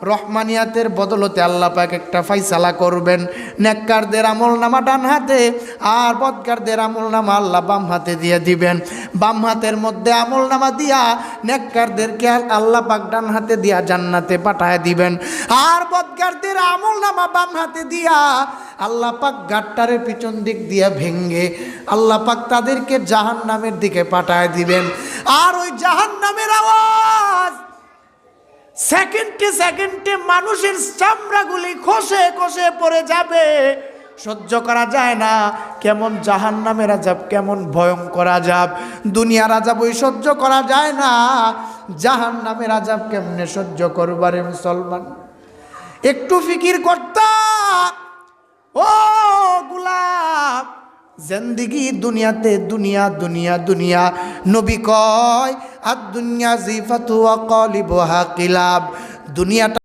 রহমানিয়াতের বদলতে আল্লাহ পাক একটা ফাইসালা করবেন। নেককারদের আমলনামা ডান হাতে আর বদকারদের আমলনামা আল্লাহ বাম হাতে দিয়ে দিবেন। বাম হাতের মধ্যে আমলনামা দিয়া নেককারদেরকে আল্লাহ পাক ডান হাতে দিয়া জান্নাতে পাঠায় দিবেন। আর বদকারদের আমলনামা বাম হাতে দিয়া আল্লাহ পাক গাট্টারের পিছন দিক দিয়া ভেঙ্গে আল্লাহ পাক তাদেরকে জাহান্নামের দিকে পাঠায় দিবেন। আর ওই জাহান্নামের আওয়াজ সেকেন্ডে সেকেন্ডে মানুষের চামড়াগুলি খসে খসে পড়ে যাবে, সহ্য করা যায় না। কেমন জাহান্নামের আযাব, কেমন ভয়ঙ্কর আযাব। দুনিয়ার আযাব ওই সহ্য করা যায় না, জাহান্নামের আযাব কেমনে সহ্য করবারে মুসলমান? একটু ফিকির করতা ও গোলাম। জিন্দেগি দুনিয়াতে দুনিয়া দুনিয়া দুনিয়া। নবী কয় আদ দুনিয়া জিফাতু ওয়া কালিবুহা কিলাব। দুনিয়াটা